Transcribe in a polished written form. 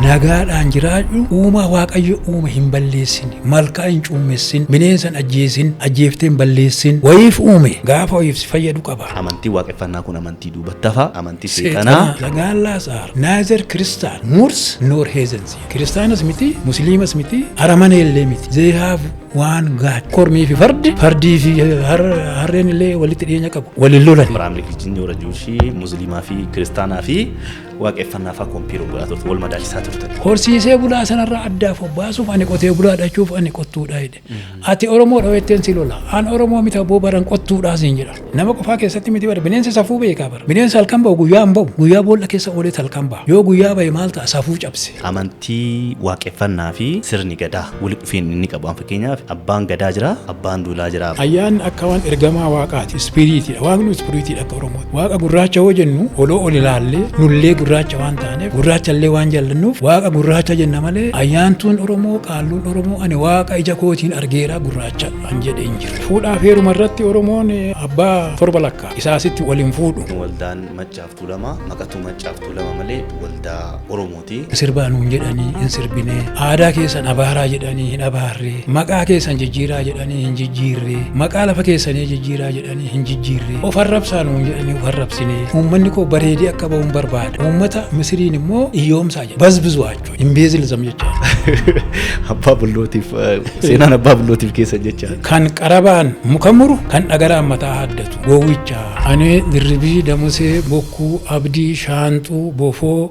nagaadhaan jiraadhu uuma waaqayyo uuma hin balleessin malkaa hin cuumessin bineensan ajjeefteen balleessin wayiif uume gaafa wayiif si fayyadu qaba. Amantii waaqeffannaa kun amantii duubattafa amantii seexanaa lagaan laasaar naazer kristaan murs noor heezensi kiristaanas miti musliimas miti aramaneellee miti they have one God. Kormii fi fardii fi harreen illee walitti dhiyeenya qabu waliin lolan. Abrahaam liqicin yoora juushii musliimaa fi kiristaanaa fi waaqeffannaa fa'aa kompiiruu godhaa turte wal madaalchisaa turte. Horsiisee bulaa sanarraa addaaf baasuuf ani qotee bulaa dhachuuf ani qottuudha jedhe. Ati Oromoo dhawetteen si lola. An Oromoo miti abboo baran qottuudhaa siin jedha. Nama qofaa keessatti miti bara bineensi safuu beekaa bara. Bineensi halkan ba'u guyyaa hin ba'u guyyaa boolla keessa oolee halkan ba'a. Yoo guyyaa ba'e maal ta'a safuu cabse. Amantii waaqeffannaa fi sirni gadaa walitti dhufeen inni qabu fakkeenyaaf abbaan gadaa jira abbaan duulaa jira. Ayyaan akka waan ergamaa waaqaati ispiriitiidha. Waaqni ispiriitiidha akka Oromooti. Waaqa gurraacha hoo jennu oloo ol ilaallee nullee gurraacha waan taaneef gurraachallee waan jaallannuuf waaqa gurraacha jenna malee ayyaantuun Oromoo qaalluun Oromoo ani waaqa ija kootiin argeera gurraacha an jedhe hin jiru. Fuudhaaf heeruma irratti Oromoon abbaa torba lakkaa isaasitti waliin fuudhu. Waldaan Maccaaf Tuulamaa maqatu Maccaaf Tuulamaa malee waldaa Oromooti. Sirbaanuun jedhanii hin sirbine aadaa keessan abaaraa jedhanii hin abaarree maqaa keessan jijjiiraa jedhanii hin jijjiirree maqaa lafa keessanii jijjiiraa jedhanii hin jijjiirree of arrabsaanuun jedhanii of arrabsine uummanni koo bareedee akka ba'uun barbaada. Uummata Misiriin immoo iyyoomsaa jedha bazbizuu jechuudha imbeezilizam jechaadha. Abbaa bullootiif seenaan abbaa bullootiif keessa jechaadha. Kan qarabaan muka muru kan dhagaraan mataa haddatu gowwicha ani dirribii damusee bokkuu abdii shaanxuu bofoo.